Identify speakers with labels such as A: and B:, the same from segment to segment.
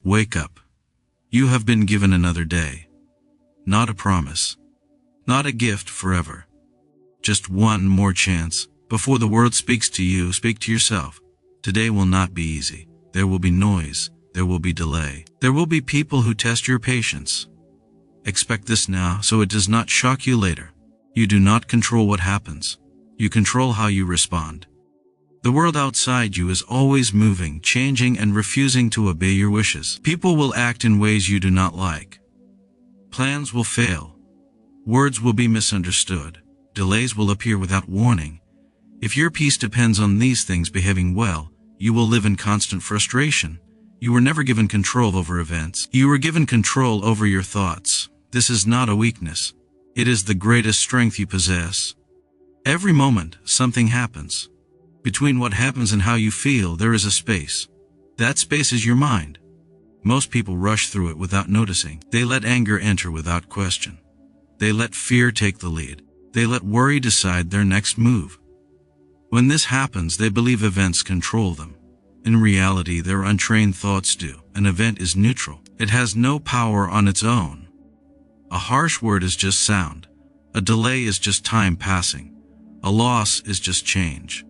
A: Wake up. You have been given another day. Not a promise. Not a gift forever. Just one more chance. Before the world speaks to you, speak to yourself. Today will not be easy. There will be noise. There will be delay. There will be people who test your patience. Expect this now so it does not shock you later. You do not control what happens. You control how you respond. The world outside you is always moving, changing, and refusing to obey your wishes. People will act in ways you do not like. Plans will fail. Words will be misunderstood. Delays will appear without warning. If your peace depends on these things behaving well, you will live in constant frustration. You were never given control over events. You were given control over your thoughts. This is not a weakness. It is the greatest strength you possess. Every moment, something happens. Between what happens and how you feel, there is a space. That space is your mind. Most people rush through it without noticing. They let anger enter without question. They let fear take the lead. They let worry decide their next move. When this happens, they believe events control them. In reality, their untrained thoughts do. An event is neutral. It has no power on its own. A harsh word is just sound. A delay is just time passing. A loss is just change.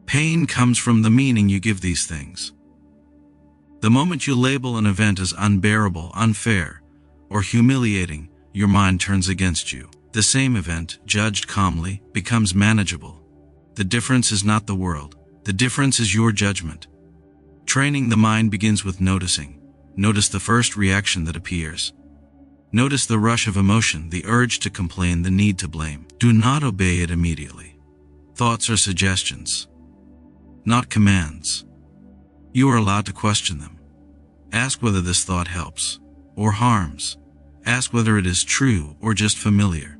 A: Pain comes from the meaning you give these things. The moment you label an event as unbearable, unfair, or humiliating, your mind turns against you. The same event, judged calmly, becomes manageable. The difference is not the world. The difference is your judgment. Training the mind begins with noticing. Notice the first reaction that appears. Notice the rush of emotion, the urge to complain, the need to blame. Do not obey it immediately. Thoughts are suggestions, not commands. You are allowed to question them. Ask whether this thought helps or harms. Ask whether it is true or just familiar.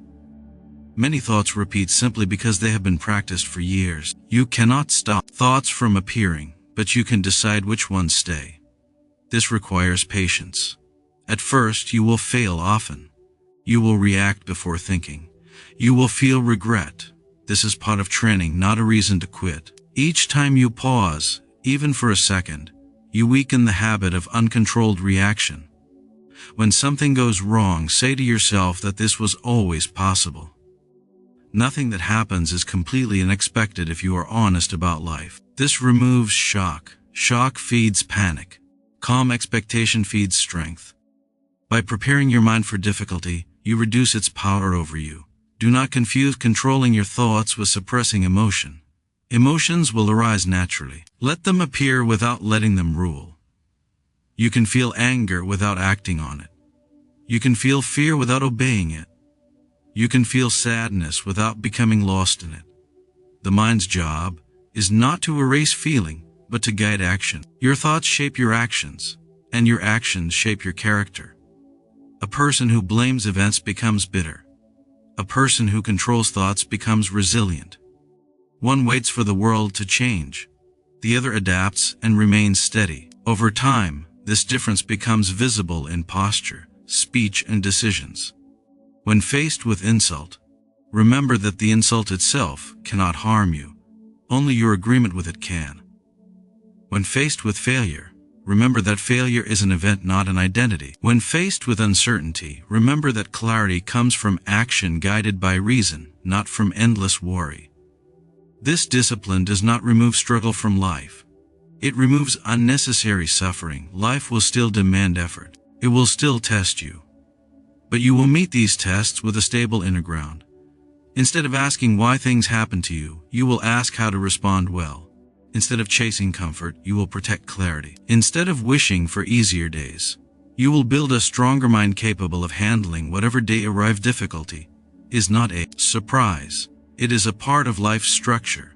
A: Many thoughts repeat simply because they have been practiced for years. You cannot stop thoughts from appearing, but you can decide which ones stay. This requires patience. At first, you will fail often. You will react before thinking. You will feel regret. This is part of training, not a reason to quit. Each time you pause, even for a second, you weaken the habit of uncontrolled reaction. When something goes wrong, say to yourself that this was always possible. Nothing that happens is completely unexpected if you are honest about life. This removes shock. Shock feeds panic. Calm expectation feeds strength. By preparing your mind for difficulty, you reduce its power over you. Do not confuse controlling your thoughts with suppressing emotion. Emotions will arise naturally. Let them appear without letting them rule. You can feel anger without acting on it. You can feel fear without obeying it. You can feel sadness without becoming lost in it. The mind's job is not to erase feeling, but to guide action. Your thoughts shape your actions, and your actions shape your character. A person who blames events becomes bitter. A person who controls thoughts becomes resilient. One waits for the world to change. The other adapts and remains steady. Over time, this difference becomes visible in posture, speech, and decisions. When faced with insult, remember that the insult itself cannot harm you. Only your agreement with it can. When faced with failure, remember that failure is an event, not an identity. When faced with uncertainty, remember that clarity comes from action guided by reason, not from endless worry. This discipline does not remove struggle from life. It removes unnecessary suffering. Life will still demand effort. It will still test you. But you will meet these tests with a stable inner ground. Instead of asking why things happen to you, you will ask how to respond well. Instead of chasing comfort, you will protect clarity. Instead of wishing for easier days, you will build a stronger mind capable of handling whatever day arrive. Difficulty is not a surprise. It is a part of life's structure.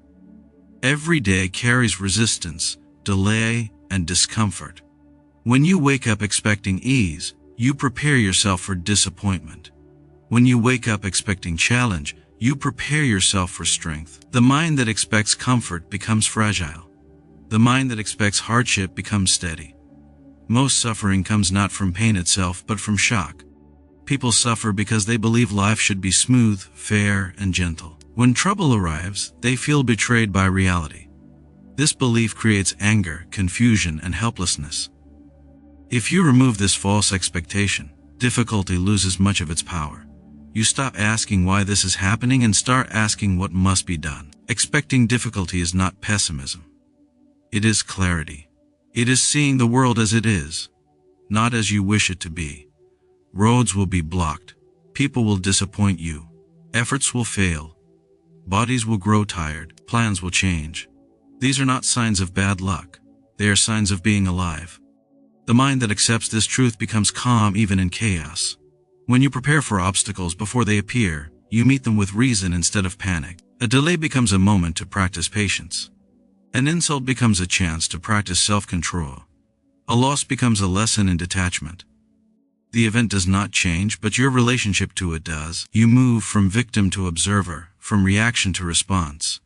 A: Every day carries resistance, delay, and discomfort. When you wake up expecting ease, you prepare yourself for disappointment. When you wake up expecting challenge, you prepare yourself for strength. The mind that expects comfort becomes fragile. The mind that expects hardship becomes steady. Most suffering comes not from pain itself, but from shock. People suffer because they believe life should be smooth, fair, and gentle. When trouble arrives, they feel betrayed by reality. This belief creates anger, confusion, and helplessness. If you remove this false expectation, difficulty loses much of its power. You stop asking why this is happening and start asking what must be done. Expecting difficulty is not pessimism. It is clarity. It is seeing the world as it is, not as you wish it to be. Roads will be blocked. People will disappoint you. Efforts will fail. Bodies will grow tired. Plans will change. These are not signs of bad luck. They are signs of being alive. The mind that accepts this truth becomes calm even in chaos. When you prepare for obstacles before they appear, you meet them with reason instead of panic. A delay becomes a moment to practice patience. An insult becomes a chance to practice self-control. A loss becomes a lesson in detachment. The event does not change, but your relationship to it does. You move from victim to observer, from reaction to response.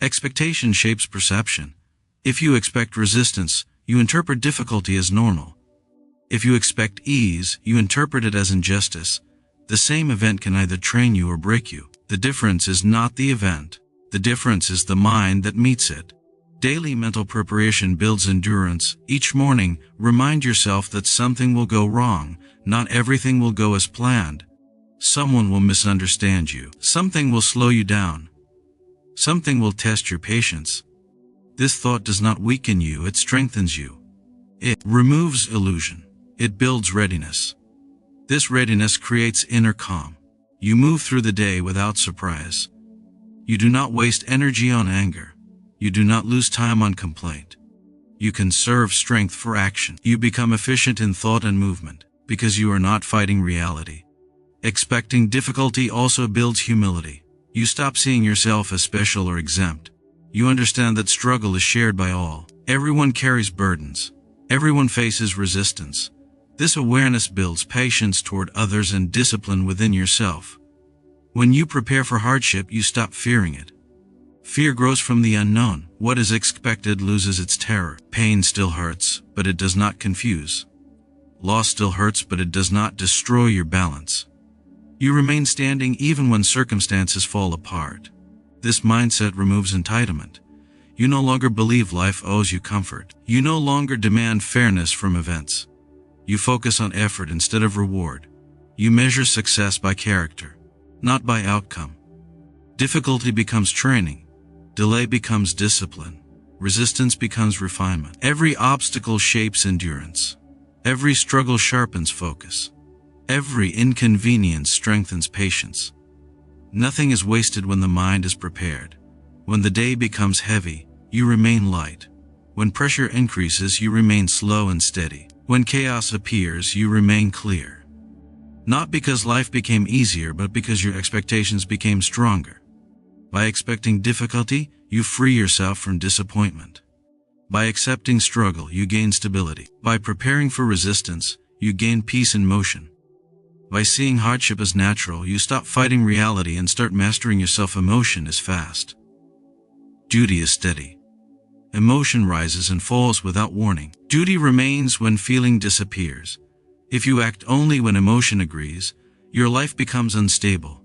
A: Expectation shapes perception. If you expect resistance, you interpret difficulty as normal. If you expect ease, you interpret it as injustice. The same event can either train you or break you. The difference is not the event. The difference is the mind that meets it. Daily mental preparation builds endurance. Each morning, remind yourself that something will go wrong. Not everything will go as planned. Someone will misunderstand you. Something will slow you down. Something will test your patience. This thought does not weaken you, it strengthens you. It removes illusion. It builds readiness. This readiness creates inner calm. You move through the day without surprise. You do not waste energy on anger. You do not lose time on complaint. You conserve strength for action. You become efficient in thought and movement, because you are not fighting reality. Expecting difficulty also builds humility. You stop seeing yourself as special or exempt. You understand that struggle is shared by all. Everyone carries burdens. Everyone faces resistance. This awareness builds patience toward others and discipline within yourself. When you prepare for hardship, you stop fearing it. Fear grows from the unknown. What is expected loses its terror. Pain still hurts, but it does not confuse. Loss still hurts, but it does not destroy your balance. You remain standing even when circumstances fall apart. This mindset removes entitlement. You no longer believe life owes you comfort. You no longer demand fairness from events. You focus on effort instead of reward. You measure success by character, not by outcome. Difficulty becomes training. Delay becomes discipline. Resistance becomes refinement. Every obstacle shapes endurance. Every struggle sharpens focus. Every inconvenience strengthens patience. Nothing is wasted when the mind is prepared. When the day becomes heavy, you remain light. When pressure increases, you remain slow and steady. When chaos appears, you remain clear. Not because life became easier, but because your expectations became stronger. By expecting difficulty, you free yourself from disappointment. By accepting struggle, you gain stability. By preparing for resistance, you gain peace in motion. By seeing hardship as natural, you stop fighting reality and start mastering yourself. Emotion is fast. Duty is steady. Emotion rises and falls without warning. Duty remains when feeling disappears. If you act only when emotion agrees, your life becomes unstable.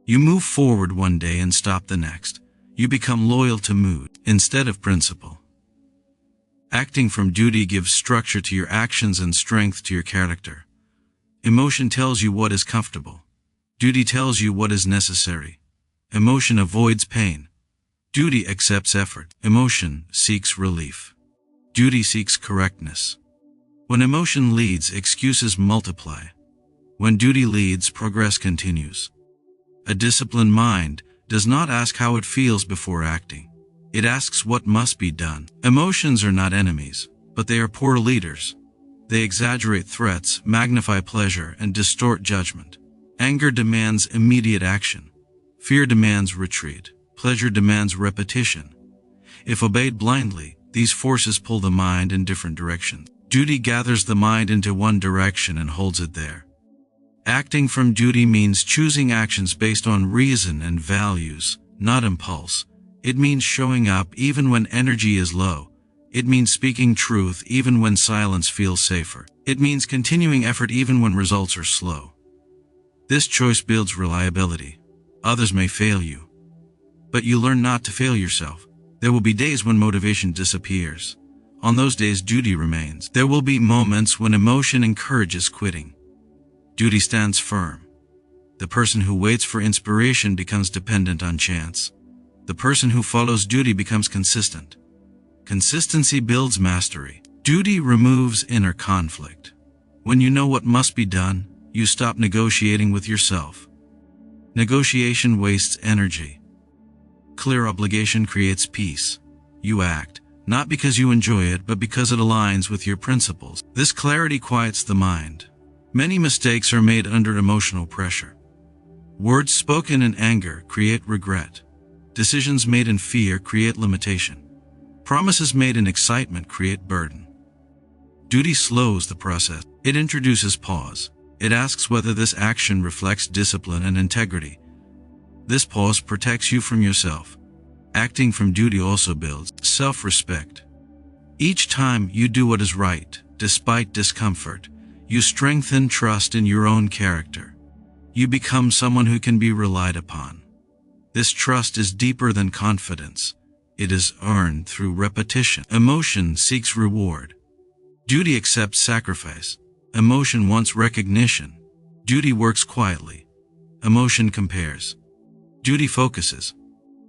A: You move forward one day and stop the next. You become loyal to mood instead of principle. Acting from duty gives structure to your actions and strength to your character. Emotion tells you what is comfortable. Duty tells you what is necessary. Emotion avoids pain. Duty accepts effort. Emotion seeks relief. Duty seeks correctness. When emotion leads, excuses multiply. When duty leads, progress continues. A disciplined mind does not ask how it feels before acting. It asks what must be done. Emotions are not enemies, but they are poor leaders. They exaggerate threats, magnify pleasure, and distort judgment. Anger demands immediate action. Fear demands retreat. Pleasure demands repetition. If obeyed blindly, these forces pull the mind in different directions. Duty gathers the mind into one direction and holds it there. Acting from duty means choosing actions based on reason and values, not impulse. It means showing up even when energy is low. It means speaking truth even when silence feels safer. It means continuing effort even when results are slow. This choice builds reliability. Others may fail you, but you learn not to fail yourself. There will be days when motivation disappears. On those days duty remains. There will be moments when emotion encourages quitting. Duty stands firm. The person who waits for inspiration becomes dependent on chance. The person who follows duty becomes consistent. Consistency builds mastery. Duty removes inner conflict. When you know what must be done, you stop negotiating with yourself. Negotiation wastes energy. Clear obligation creates peace. You act, not because you enjoy it, but because it aligns with your principles. This clarity quiets the mind. Many mistakes are made under emotional pressure. Words spoken in anger create regret. Decisions made in fear create limitation. Promises made in excitement create burden. Duty slows the process. It introduces pause. It asks whether this action reflects discipline and integrity. This pause protects you from yourself. Acting from duty also builds self-respect. Each time you do what is right, despite discomfort, you strengthen trust in your own character. You become someone who can be relied upon. This trust is deeper than confidence. It is earned through repetition. Emotion seeks reward. Duty accepts sacrifice. Emotion wants recognition. Duty works quietly. Emotion compares. Duty focuses.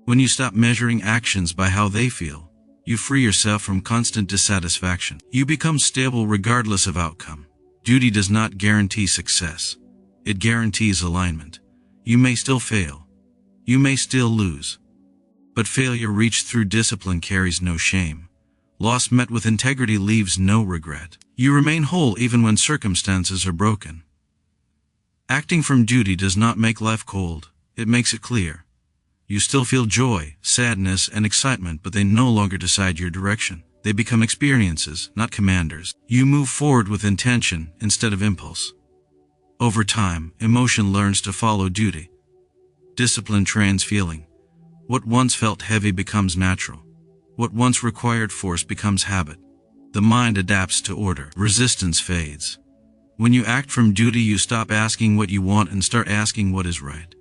A: When you stop measuring actions by how they feel, you free yourself from constant dissatisfaction. You become stable regardless of outcome. Duty does not guarantee success. It guarantees alignment. You may still fail. You may still lose. But failure reached through discipline carries no shame. Loss met with integrity leaves no regret. You remain whole even when circumstances are broken. Acting from duty does not make life cold. It makes it clear. You still feel joy, sadness, and excitement, but they no longer decide your direction. They become experiences, not commanders. You move forward with intention instead of impulse. Over time, emotion learns to follow duty. Discipline trains feeling. What once felt heavy becomes natural. What once required force becomes habit. The mind adapts to order. Resistance fades. When you act from duty, you stop asking what you want and start asking what is right.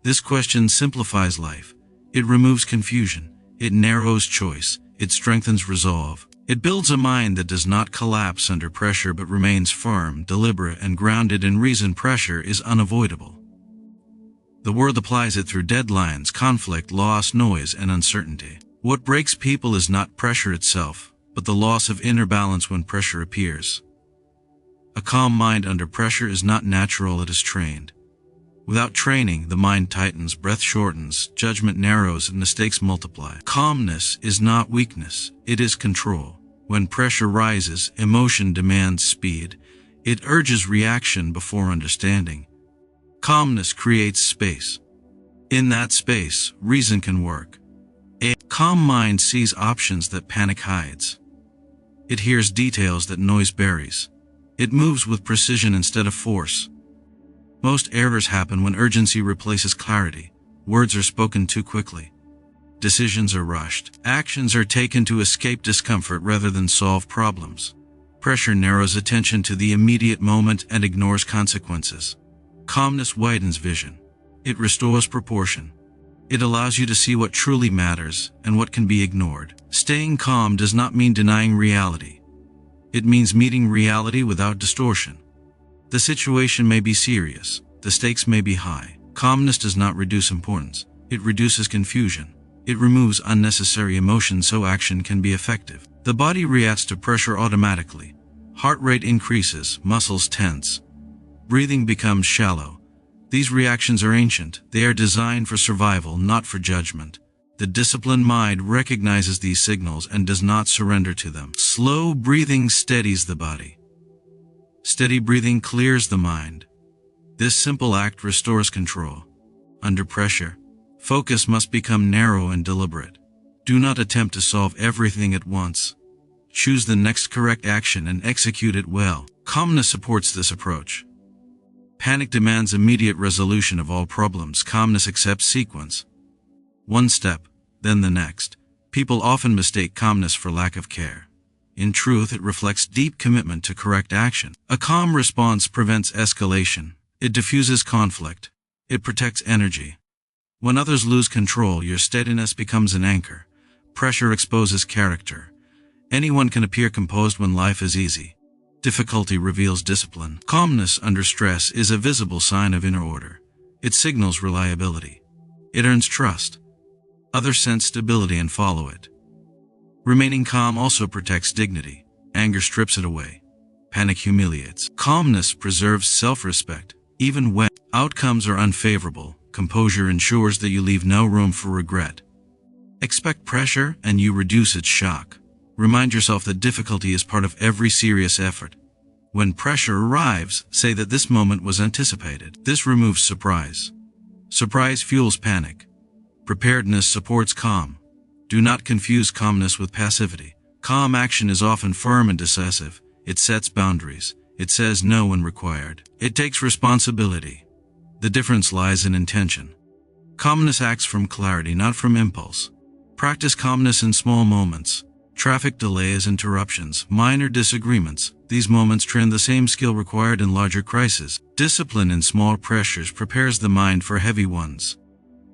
A: This question simplifies life. It removes confusion. It narrows choice. It strengthens resolve. It builds a mind that does not collapse under pressure but remains firm, deliberate, and grounded in reason. Pressure is unavoidable. The world applies it through deadlines, conflict, loss, noise, and uncertainty. What breaks people is not pressure itself, but the loss of inner balance when pressure appears. A calm mind under pressure is not natural, it is trained. Without training, the mind tightens, breath shortens, judgment narrows, and mistakes multiply. Calmness is not weakness, it is control. When pressure rises, emotion demands speed. It urges reaction before understanding. Calmness creates space. In that space, reason can work. A calm mind sees options that panic hides. It hears details that noise buries. It moves with precision instead of force. Most errors happen when urgency replaces clarity. Words are spoken too quickly. Decisions are rushed. Actions are taken to escape discomfort rather than solve problems. Pressure narrows attention to the immediate moment and ignores consequences. Calmness widens vision. It restores proportion. It allows you to see what truly matters and what can be ignored. Staying calm does not mean denying reality. It means meeting reality without distortion. The situation may be serious. The stakes may be high. Calmness does not reduce importance. It reduces confusion. It removes unnecessary emotion so action can be effective. The body reacts to pressure automatically. Heart rate increases, muscles tense. Breathing becomes shallow. These reactions are ancient. They are designed for survival, not for judgment. The disciplined mind recognizes these signals and does not surrender to them. Slow breathing steadies the body. Steady breathing clears the mind. This simple act restores control. Under pressure, focus must become narrow and deliberate. Do not attempt to solve everything at once. Choose the next correct action and execute it well. Calmness supports this approach. Panic demands immediate resolution of all problems. Calmness accepts sequence. One step, then the next. People often mistake calmness for lack of care. In truth, it reflects deep commitment to correct action. A calm response prevents escalation. It diffuses conflict. It protects energy. When others lose control, your steadiness becomes an anchor. Pressure exposes character. Anyone can appear composed when life is easy. Difficulty reveals discipline. Calmness under stress is a visible sign of inner order. It signals reliability. It earns trust. Others sense stability and follow it. Remaining calm also protects dignity. Anger strips it away. Panic humiliates. Calmness preserves self-respect. Even when outcomes are unfavorable, composure ensures that you leave no room for regret. Expect pressure and you reduce its shock. Remind yourself that difficulty is part of every serious effort. When pressure arrives, say that this moment was anticipated. This removes surprise. Surprise fuels panic. Preparedness supports calm. Do not confuse calmness with passivity. Calm action is often firm and decisive. It sets boundaries. It says no when required. It takes responsibility. The difference lies in intention. Calmness acts from clarity, not from impulse. Practice calmness in small moments. Traffic delays, interruptions, minor disagreements. These moments train the same skill required in larger crises. Discipline in small pressures prepares the mind for heavy ones.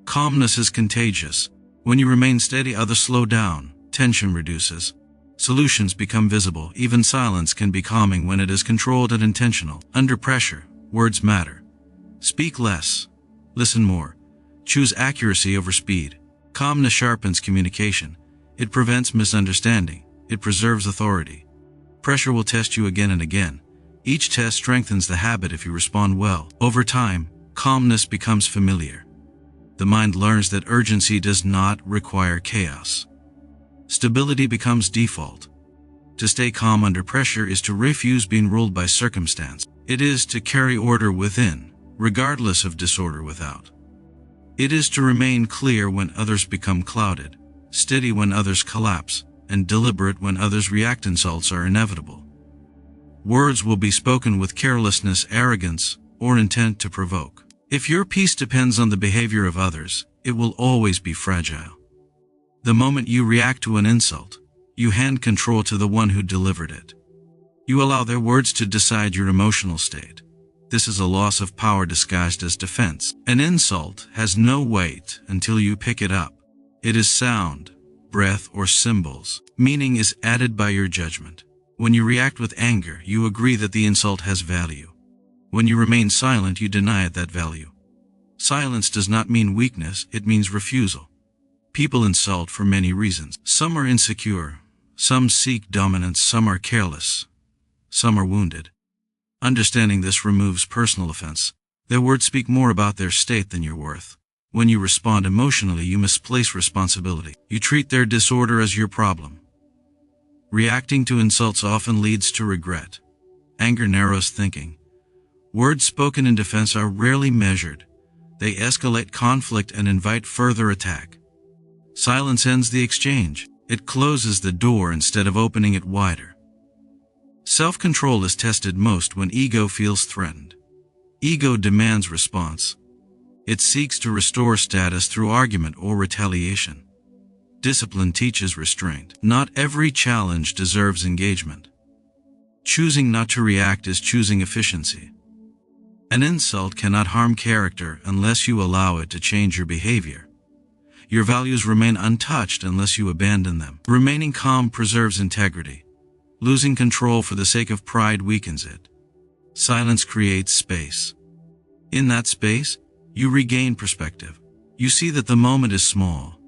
A: Calmness is contagious. When you remain steady, others slow down. Tension reduces. Solutions become visible. Even silence can be calming when it is controlled and intentional. Under pressure, words matter. Speak less. Listen more. Choose accuracy over speed. Calmness sharpens communication. It prevents misunderstanding. It preserves authority. Pressure will test you again and again. Each test strengthens the habit if you respond well. Over time, calmness becomes familiar. The mind learns that urgency does not require chaos. Stability becomes default. To stay calm under pressure is to refuse being ruled by circumstance. It is to carry order within, regardless of disorder without. It is to remain clear when others become clouded, steady when others collapse, and deliberate when others react. Insults are inevitable. Words will be spoken with carelessness, arrogance, or intent to provoke. If your peace depends on the behavior of others, it will always be fragile. The moment you react to an insult, you hand control to the one who delivered it. You allow their words to decide your emotional state. This is a loss of power disguised as defense. An insult has no weight until you pick it up. It is sound, breath, or symbols. Meaning is added by your judgment. When you react with anger, you agree that the insult has value. When you remain silent, you deny it that value. Silence does not mean weakness, it means refusal. People insult for many reasons. Some are insecure, some seek dominance, some are careless, some are wounded. Understanding this removes personal offense. Their words speak more about their state than your worth. When you respond emotionally, you misplace responsibility. You treat their disorder as your problem. Reacting to insults often leads to regret. Anger narrows thinking. Words spoken in defense are rarely measured. They escalate conflict and invite further attack. Silence ends the exchange. It closes the door instead of opening it wider. Self-control is tested most when ego feels threatened. Ego demands response. It seeks to restore status through argument or retaliation. Discipline teaches restraint. Not every challenge deserves engagement. Choosing not to react is choosing efficiency. An insult cannot harm character unless you allow it to change your behavior. Your values remain untouched unless you abandon them. Remaining calm preserves integrity. Losing control for the sake of pride weakens it. Silence creates space. In that space, you regain perspective. You see that the moment is small.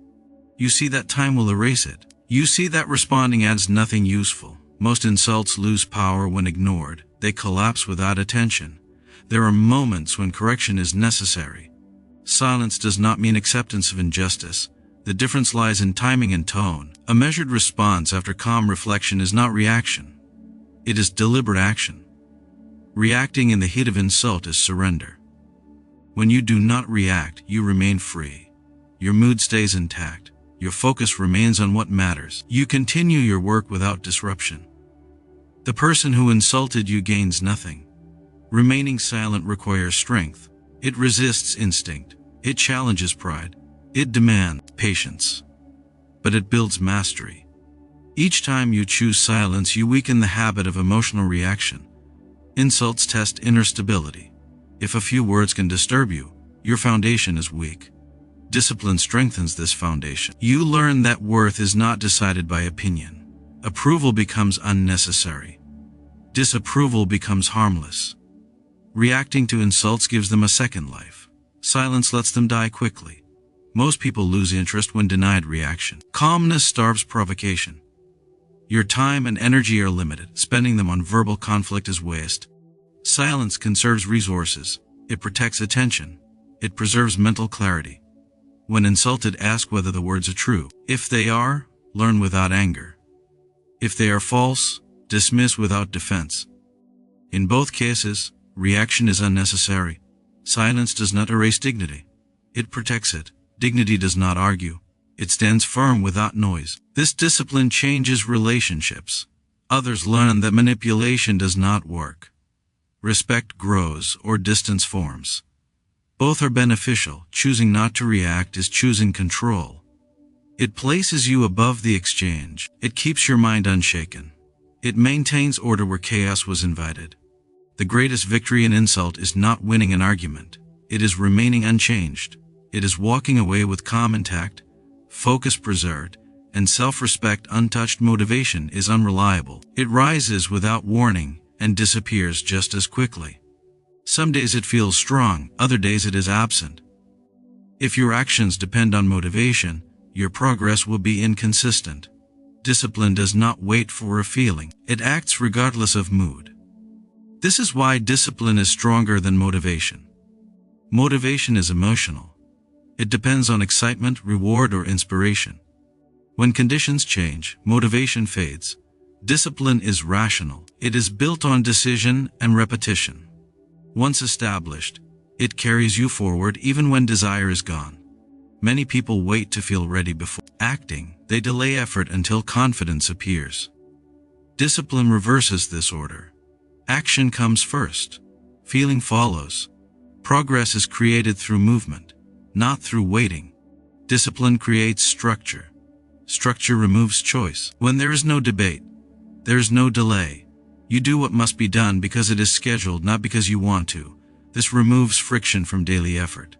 A: You see that time will erase it. You see that responding adds nothing useful. Most insults lose power when ignored. They collapse without attention. There are moments when correction is necessary. Silence does not mean acceptance of injustice. The difference lies in timing and tone. A measured response after calm reflection is not reaction. It is deliberate action. Reacting in the heat of insult is surrender. When you do not react, you remain free. Your mood stays intact. Your focus remains on what matters. You continue your work without disruption. The person who insulted you gains nothing. Remaining silent requires strength. It resists instinct. It challenges pride. It demands patience. But it builds mastery. Each time you choose silence, you weaken the habit of emotional reaction. Insults test inner stability. If a few words can disturb you, your foundation is weak. Discipline strengthens this foundation. You learn that worth is not decided by opinion. Approval becomes unnecessary. Disapproval becomes harmless. Reacting to insults gives them a second life. Silence lets them die quickly. Most people lose interest when denied reaction. Calmness starves provocation. Your time and energy are limited. Spending them on verbal conflict is waste. Silence conserves resources. It protects attention. It preserves mental clarity. When insulted, ask whether the words are true. If they are, learn without anger. If they are false, dismiss without defense. In both cases, reaction is unnecessary. Silence does not erase dignity. It protects it. Dignity does not argue. It stands firm without noise. This discipline changes relationships. Others learn that manipulation does not work. Respect grows or distance forms. Both are beneficial. Choosing not to react is choosing control. It places you above the exchange. It keeps your mind unshaken. It maintains order where chaos was invited. The greatest victory in insult is not winning an argument. It is remaining unchanged. It is walking away with calm intact, focus preserved, and self-respect untouched. Motivation is unreliable. It rises without warning and disappears just as quickly. Some days it feels strong, other days it is absent. If your actions depend on motivation, your progress will be inconsistent. Discipline does not wait for a feeling. It acts regardless of mood. This is why discipline is stronger than motivation. Motivation is emotional. It depends on excitement, reward, or inspiration. When conditions change, motivation fades. Discipline is rational. It is built on decision and repetition. Once established, it carries you forward even when desire is gone. Many people wait to feel ready before acting. They delay effort until confidence appears. Discipline reverses this order. Action comes first. Feeling follows. Progress is created through movement, not through waiting. Discipline creates structure. Structure removes choice. When there is no debate, there is no delay. You do what must be done because it is scheduled, not because you want to. This removes friction from daily effort.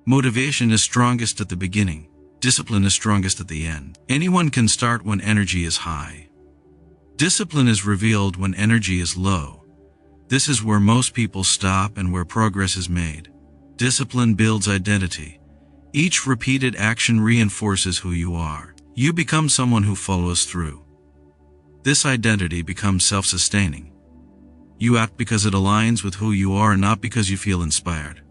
A: Motivation is strongest at the beginning. Discipline is strongest at the end. Anyone can start when energy is high. Discipline is revealed when energy is low. This is where most people stop and where progress is made. Discipline builds identity. Each repeated action reinforces who you are. You become someone who follows through. This identity becomes self-sustaining. You act because it aligns with who you are and not because you feel inspired.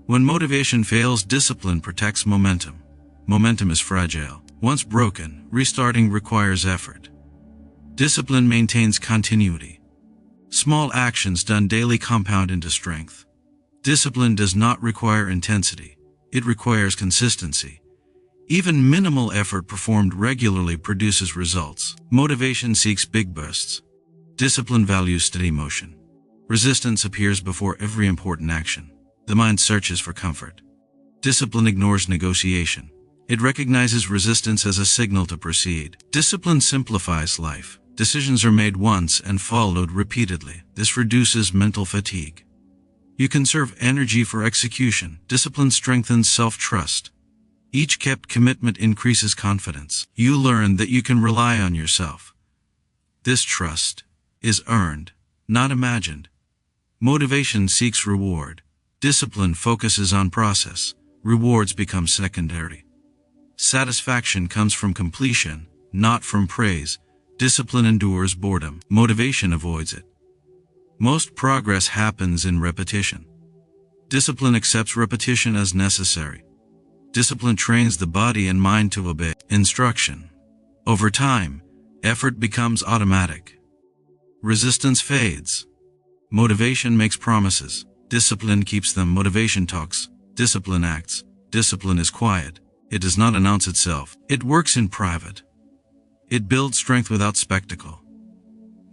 A: When motivation fails, discipline protects momentum. Momentum is fragile. Once broken, restarting requires effort. Discipline maintains continuity. Small actions done daily compound into strength. Discipline does not require intensity. It requires consistency. Even minimal effort performed regularly produces results. Motivation seeks big bursts. Discipline values steady motion. Resistance appears before every important action. The mind searches for comfort. Discipline ignores negotiation. It recognizes resistance as a signal to proceed. Discipline simplifies life. Decisions are made once and followed repeatedly. This reduces mental fatigue. You conserve energy for execution. Discipline strengthens self-trust. Each kept commitment increases confidence. You learn that you can rely on yourself. This trust is earned, not imagined. Motivation seeks reward. Discipline focuses on process. Rewards become secondary. Satisfaction comes from completion, not from praise. Discipline endures boredom. Motivation avoids it. Most progress happens in repetition. Discipline accepts repetition as necessary. Discipline trains the body and mind to obey instruction. Over time, effort becomes automatic. Resistance fades. Motivation makes promises. Discipline keeps them. Motivation talks. Discipline acts. Discipline is quiet. It does not announce itself. It works in private. It builds strength without spectacle.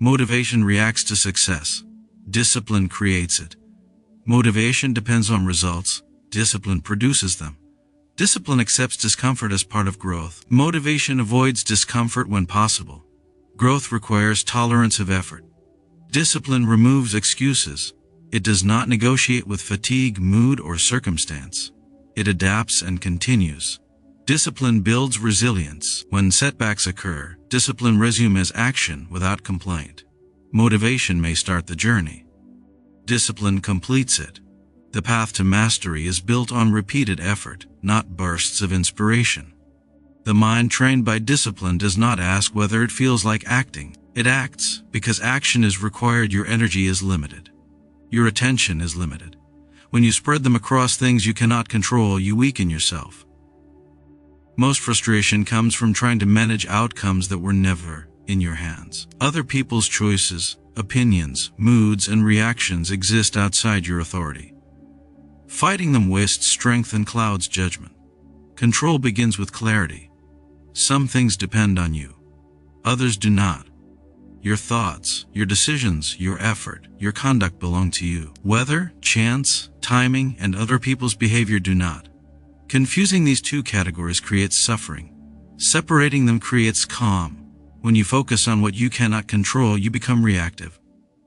A: Motivation reacts to success. Discipline creates it. Motivation depends on results. Discipline produces them. Discipline accepts discomfort as part of growth. Motivation avoids discomfort when possible. Growth requires tolerance of effort. Discipline removes excuses. It does not negotiate with fatigue, mood, or circumstance. It adapts and continues. Discipline builds resilience. When setbacks occur, discipline resumes action without complaint. Motivation may start the journey. Discipline completes it. The path to mastery is built on repeated effort, not bursts of inspiration. The mind trained by discipline does not ask whether it feels like acting. It acts because action is required. Your energy is limited. Your attention is limited. When you spread them across things you cannot control, you weaken yourself. Most frustration comes from trying to manage outcomes that were never in your hands. Other people's choices, opinions, moods, and reactions exist outside your authority. Fighting them wastes strength and clouds judgment. Control begins with clarity. Some things depend on you. Others do not. Your thoughts, your decisions, your effort, your conduct belong to you. Weather, chance, timing, and other people's behavior do not. Confusing these two categories creates suffering. Separating them creates calm. When you focus on what you cannot control, you become reactive.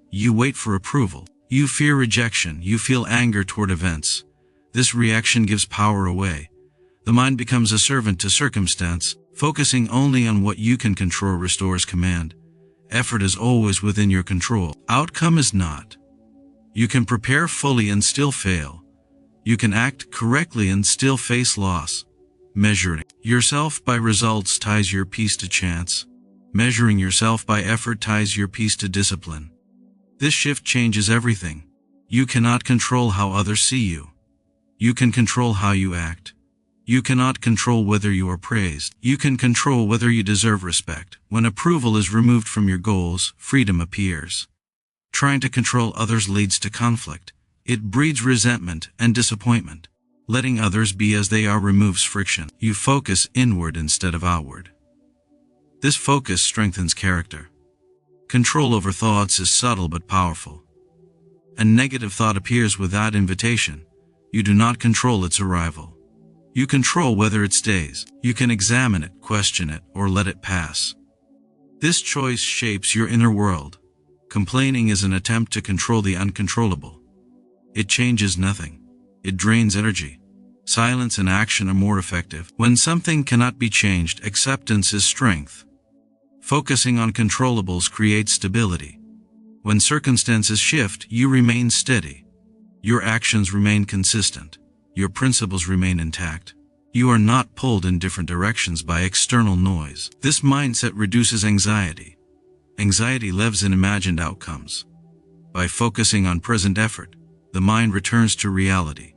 A: You wait for approval. You fear rejection. You feel anger toward events. This reaction gives power away. The mind becomes a servant to circumstance. Focusing only on what you can control restores command. Effort is always within your control. Outcome is not. You can prepare fully and still fail. You can act correctly and still face loss. Measuring yourself by results ties your peace to chance. Measuring yourself by effort ties your peace to discipline. This shift changes everything. You cannot control how others see you. You can control how you act. You cannot control whether you are praised. You can control whether you deserve respect. When approval is removed from your goals, freedom appears. Trying to control others leads to conflict. It breeds resentment and disappointment. Letting others be as they are removes friction. You focus inward instead of outward. This focus strengthens character. Control over thoughts is subtle but powerful. A negative thought appears without invitation. You do not control its arrival. You control whether it stays. You can examine it, question it, or let it pass. This choice shapes your inner world. Complaining is an attempt to control the uncontrollable. It changes nothing. It drains energy. Silence and action are more effective. When something cannot be changed, acceptance is strength. Focusing on controllables creates stability. When circumstances shift, you remain steady. Your actions remain consistent. Your principles remain intact. You are not pulled in different directions by external noise. This mindset reduces anxiety. Anxiety lives in imagined outcomes. By focusing on present effort, the mind returns to reality.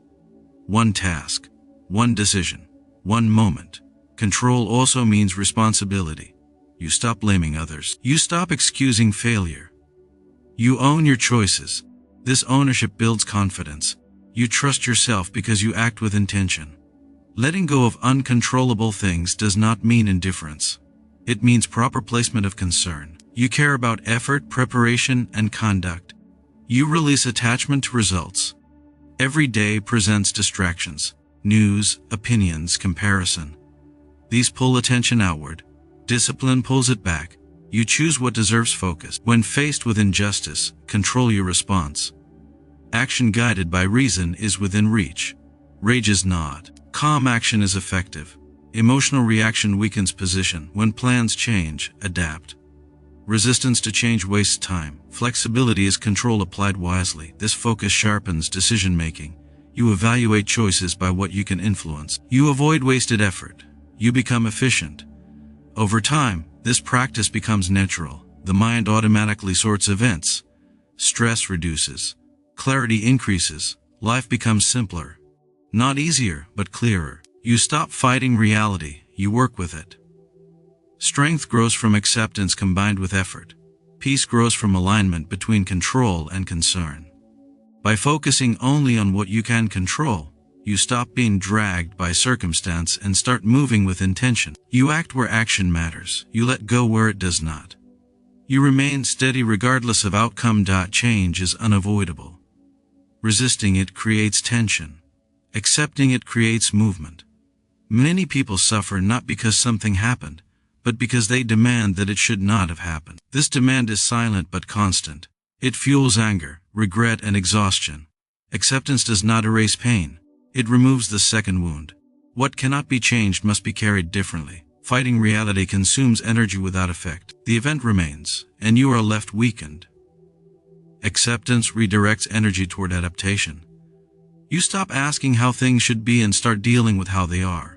A: One task, one decision, one moment. Control also means responsibility. You stop blaming others. You stop excusing failure. You own your choices. This ownership builds confidence. You trust yourself because you act with intention. Letting go of uncontrollable things does not mean indifference. It means proper placement of concern. You care about effort, preparation, and conduct. You release attachment to results. Every day presents distractions, news, opinions, comparison. These pull attention outward. Discipline pulls it back. You choose what deserves focus. When faced with injustice, control your response. Action guided by reason is within reach. Rage is not. Calm action is effective. Emotional reaction weakens position. When plans change, adapt. Resistance to change wastes time. Flexibility is control applied wisely. This focus sharpens decision-making. You evaluate choices by what you can influence. You avoid wasted effort. You become efficient. Over time, this practice becomes natural. The mind automatically sorts events. Stress reduces. Clarity increases. Life becomes simpler. Not easier, but clearer. You stop fighting reality. You work with it. Strength grows from acceptance combined with effort. Peace grows from alignment between control and concern. By focusing only on what you can control, you stop being dragged by circumstance and start moving with intention. You act where action matters. You let go where it does not. You remain steady regardless of outcome. Change is unavoidable. Resisting it creates tension. Accepting it creates movement. Many people suffer not because something happened, but because they demand that it should not have happened. This demand is silent but constant. It fuels anger, regret, and exhaustion. Acceptance does not erase pain. It removes the second wound. What cannot be changed must be carried differently. Fighting reality consumes energy without effect. The event remains, and you are left weakened. Acceptance redirects energy toward adaptation. You stop asking how things should be and start dealing with how they are.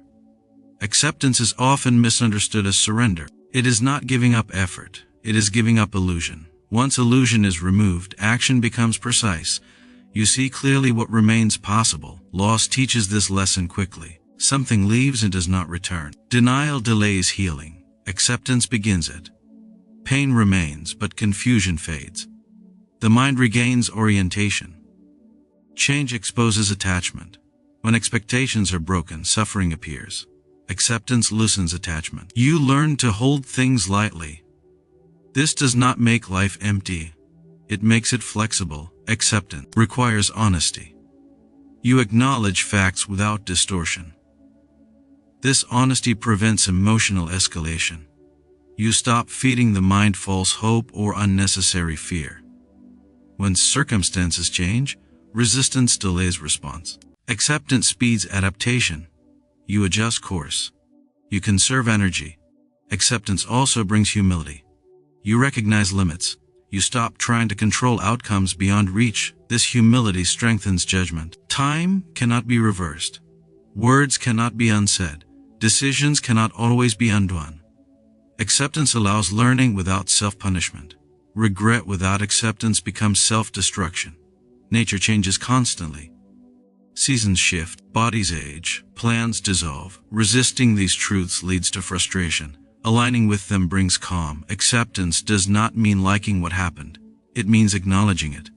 A: Acceptance is often misunderstood as surrender. It is not giving up effort. It is giving up illusion. Once illusion is removed, action becomes precise. You see clearly what remains possible. Loss teaches this lesson quickly. Something leaves and does not return. Denial delays healing. Acceptance begins it. Pain remains, but confusion fades. The mind regains orientation. Change exposes attachment. When expectations are broken, suffering appears. Acceptance loosens attachment. You learn to hold things lightly. This does not make life empty. It makes it flexible. Acceptance requires honesty. You acknowledge facts without distortion. This honesty prevents emotional escalation. You stop feeding the mind false hope or unnecessary fear. When circumstances change, resistance delays response. Acceptance speeds adaptation. You adjust course. You conserve energy. Acceptance also brings humility. You recognize limits. You stop trying to control outcomes beyond reach. This humility strengthens judgment. Time cannot be reversed. Words cannot be unsaid. Decisions cannot always be undone. Acceptance allows learning without self-punishment. Regret without acceptance becomes self-destruction. Nature changes constantly. Seasons shift, bodies age, plans dissolve. Resisting these truths leads to frustration. Aligning with them brings calm. Acceptance does not mean liking what happened. It means acknowledging it.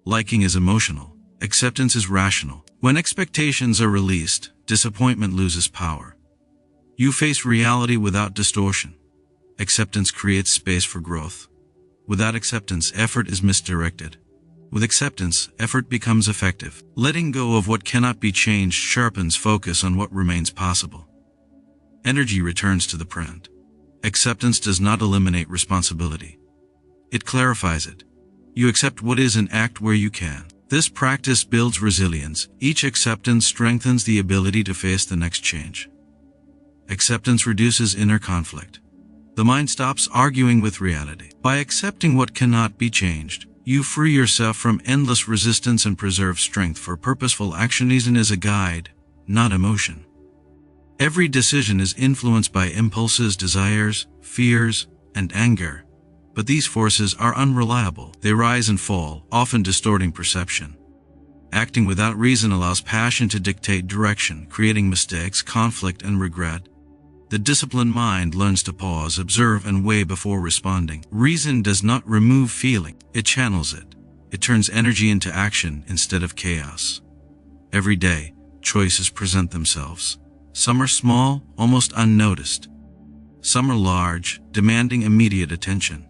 A: Liking is emotional. Acceptance is rational. When expectations are released, disappointment loses power. You face reality without distortion. Acceptance creates space for growth. Without acceptance, effort is misdirected. With acceptance, effort becomes effective. Letting go of what cannot be changed sharpens focus on what remains possible. Energy returns to the present. Acceptance does not eliminate responsibility. It clarifies it. You accept what is and act where you can. This practice builds resilience. Each acceptance strengthens the ability to face the next change. Acceptance reduces inner conflict. The mind stops arguing with reality. By accepting what cannot be changed, you free yourself from endless resistance and preserve strength for purposeful action. Reason is a guide, not emotion. Every decision is influenced by impulses, desires, fears, and anger. But these forces are unreliable. They rise and fall, often distorting perception. Acting without reason allows passion to dictate direction, creating mistakes, conflict, and regret. The disciplined mind learns to pause, observe, and weigh before responding. Reason does not remove feeling. It channels it. It turns energy into action instead of chaos. Every day, choices present themselves. Some are small, almost unnoticed. Some are large, demanding immediate attention.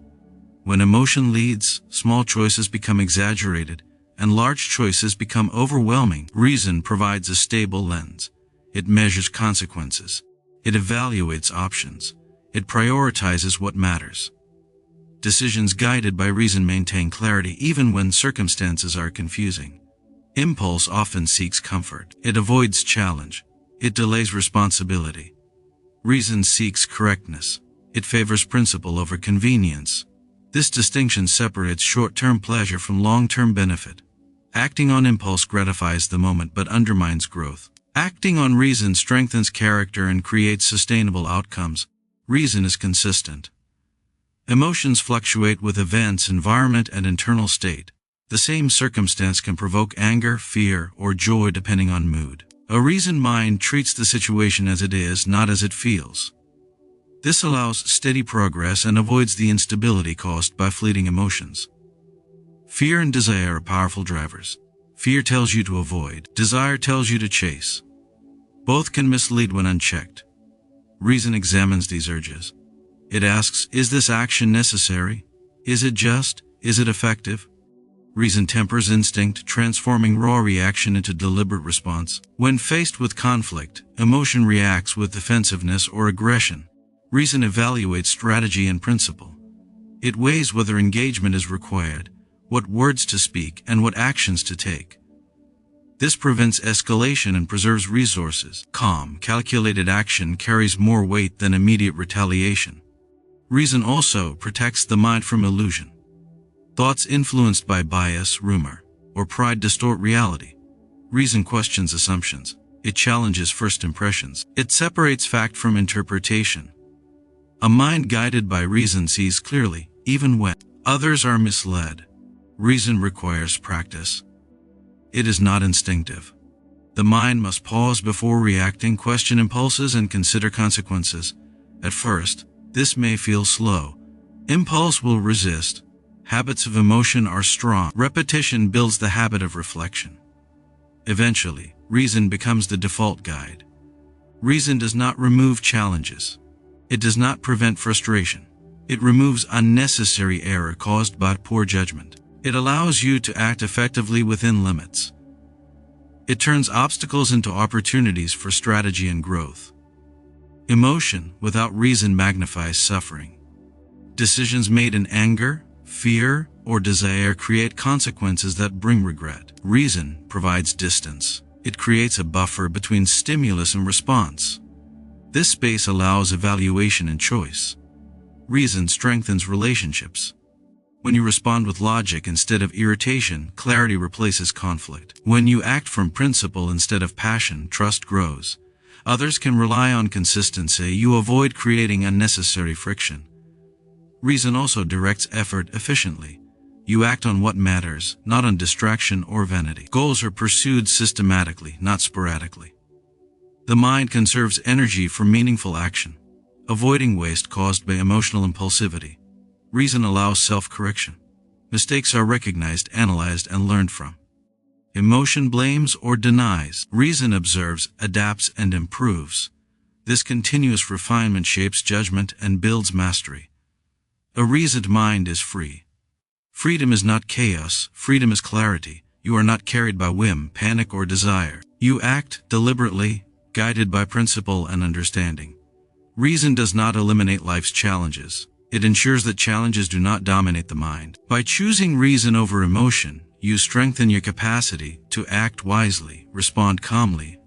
A: When emotion leads, small choices become exaggerated, and large choices become overwhelming. Reason provides a stable lens. It measures consequences. It evaluates options. It prioritizes what matters. Decisions guided by reason maintain clarity even when circumstances are confusing. Impulse often seeks comfort. It avoids challenge. It delays responsibility. Reason seeks correctness. It favors principle over convenience. This distinction separates short-term pleasure from long-term benefit. Acting on impulse gratifies the moment but undermines growth. Acting on reason strengthens character and creates sustainable outcomes. Reason is consistent. Emotions fluctuate with events, environment, and internal state. The same circumstance can provoke anger, fear, or joy depending on mood. A reasoned mind treats the situation as it is, not as it feels. This allows steady progress and avoids the instability caused by fleeting emotions. Fear and desire are powerful drivers. Fear tells you to avoid. Desire tells you to chase. Both can mislead when unchecked. Reason examines these urges. It asks, is this action necessary? Is it just? Is it effective? Reason tempers instinct, transforming raw reaction into deliberate response. When faced with conflict, emotion reacts with defensiveness or aggression. Reason evaluates strategy and principle. It weighs whether engagement is required, what words to speak, and what actions to take. This prevents escalation and preserves resources. Calm, calculated action carries more weight than immediate retaliation. Reason also protects the mind from illusion. Thoughts influenced by bias, rumor, or pride distort reality. Reason questions assumptions. It challenges first impressions. It separates fact from interpretation. A mind guided by reason sees clearly, even when others are misled. Reason requires practice. It is not instinctive. The mind must pause before reacting, question impulses, and consider consequences. At first, this may feel slow. Impulse will resist. Habits of emotion are strong. Repetition builds the habit of reflection. Eventually, reason becomes the default guide. Reason does not remove challenges. It does not prevent frustration. It removes unnecessary error caused by poor judgment. It allows you to act effectively within limits. It turns obstacles into opportunities for strategy and growth. Emotion without reason magnifies suffering. Decisions made in anger, fear, or desire create consequences that bring regret. Reason provides distance. It creates a buffer between stimulus and response. This space allows evaluation and choice. Reason strengthens relationships. When you respond with logic instead of irritation, clarity replaces conflict. When you act from principle instead of passion, trust grows. Others can rely on consistency. You avoid creating unnecessary friction. Reason also directs effort efficiently. You act on what matters, not on distraction or vanity. Goals are pursued systematically, not sporadically. The mind conserves energy for meaningful action, avoiding waste caused by emotional impulsivity. Reason allows self-correction. Mistakes are recognized, analyzed, and learned from. Emotion blames or denies. Reason observes, adapts, and improves. This continuous refinement shapes judgment and builds mastery. A reasoned mind is free. Freedom is not chaos. Freedom is clarity. You are not carried by whim, panic, or desire. You act deliberately, guided by principle and understanding. Reason does not eliminate life's challenges. It ensures that challenges do not dominate the mind. By choosing reason over emotion, you strengthen your capacity to act wisely, respond calmly,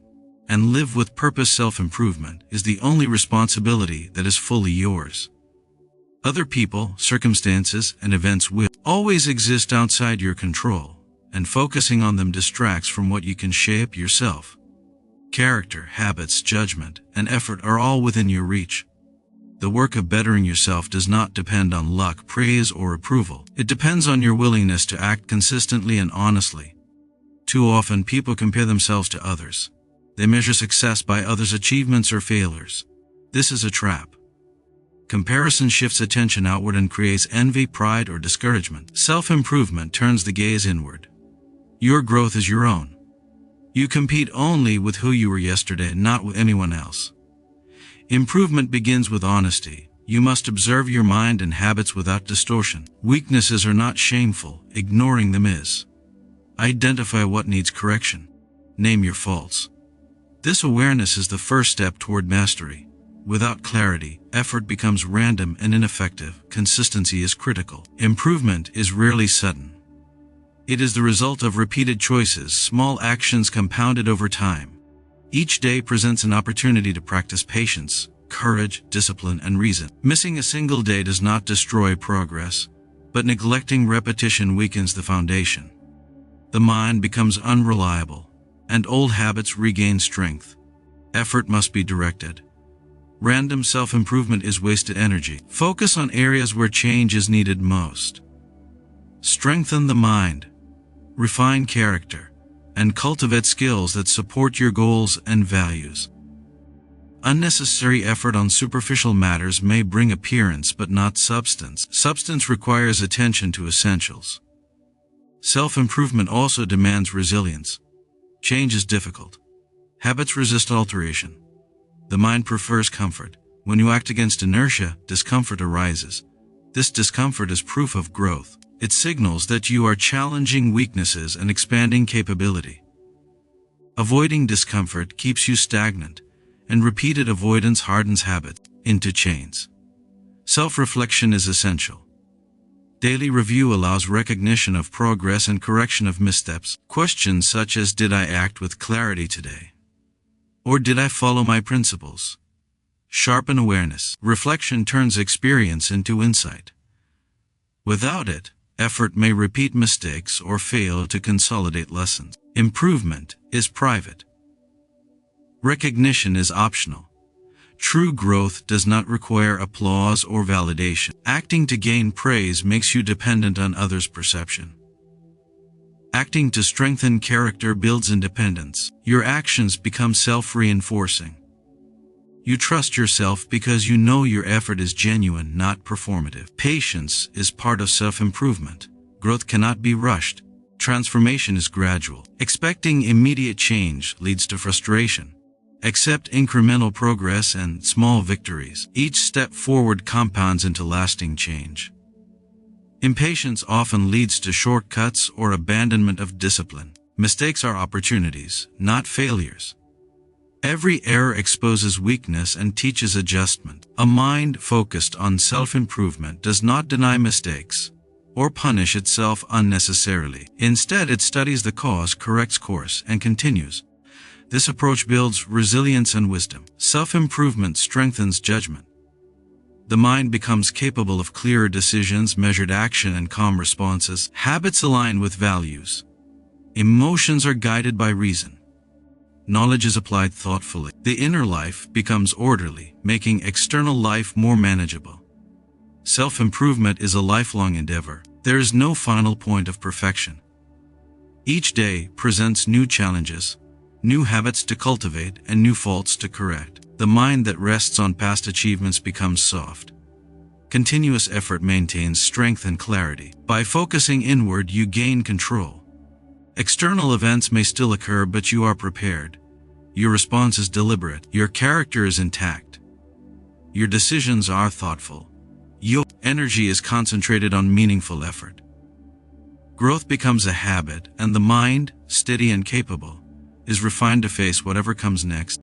A: and live with purpose. Self-improvement is the only responsibility that is fully yours. Other people, circumstances, and events will always exist outside your control, and focusing on them distracts from what you can shape yourself. Character, habits, judgment, and effort are all within your reach. The work of bettering yourself does not depend on luck, praise, or approval. It depends on your willingness to act consistently and honestly. Too often, people compare themselves to others. They measure success by others' achievements or failures. This is a trap. Comparison shifts attention outward and creates envy, pride, or discouragement. Self-improvement turns the gaze inward. Your growth is your own. You compete only with who you were yesterday, not with anyone else. Improvement begins with honesty. You must observe your mind and habits without distortion. Weaknesses are not shameful. Ignoring them is. Identify what needs correction. Name your faults. This awareness is the first step toward mastery. Without clarity, effort becomes random and ineffective. Consistency is critical. Improvement is rarely sudden. It is the result of repeated choices, small actions compounded over time. Each day presents an opportunity to practice patience, courage, discipline, and reason. Missing a single day does not destroy progress, but neglecting repetition weakens the foundation. The mind becomes unreliable, and old habits regain strength. Effort must be directed. Random self-improvement is wasted energy. Focus on areas where change is needed most. Strengthen the mind. Refine character, and cultivate skills that support your goals and values. Unnecessary effort on superficial matters may bring appearance but not substance. Substance requires attention to essentials. Self-improvement also demands resilience. Change is difficult. Habits resist alteration. The mind prefers comfort. When you act against inertia, discomfort arises. This discomfort is proof of growth. It signals that you are challenging weaknesses and expanding capability. Avoiding discomfort keeps you stagnant, and repeated avoidance hardens habits into chains. Self-reflection is essential. Daily review allows recognition of progress and correction of missteps. Questions such as, did I act with clarity today? Or did I follow my principles? Sharpen awareness. Reflection turns experience into insight. Without it, effort may repeat mistakes or fail to consolidate lessons. Improvement is private. Recognition is optional. True growth does not require applause or validation. Acting to gain praise makes you dependent on others' perception. Acting to strengthen character builds independence. Your actions become self-reinforcing. You trust yourself because you know your effort is genuine, not performative. Patience is part of self-improvement. Growth cannot be rushed. Transformation is gradual. Expecting immediate change leads to frustration. Accept incremental progress and small victories. Each step forward compounds into lasting change. Impatience often leads to shortcuts or abandonment of discipline. Mistakes are opportunities, not failures. Every error exposes weakness and teaches adjustment. A mind focused on self-improvement does not deny mistakes or punish itself unnecessarily. Instead, it studies the cause, corrects course, and continues. This approach builds resilience and wisdom. Self-improvement strengthens judgment. The mind becomes capable of clearer decisions, measured action, and calm responses. Habits align with values. Emotions are guided by reason. Knowledge is applied thoughtfully. The inner life becomes orderly, making external life more manageable. Self-improvement is a lifelong endeavor. There is no final point of perfection. Each day presents new challenges, new habits to cultivate, and new faults to correct. The mind that rests on past achievements becomes soft. Continuous effort maintains strength and clarity. By focusing inward, you gain control. External events may still occur, but you are prepared. Your response is deliberate. Your character is intact. Your decisions are thoughtful. Your energy is concentrated on meaningful effort. Growth becomes a habit, and the mind, steady and capable, is refined to face whatever comes next.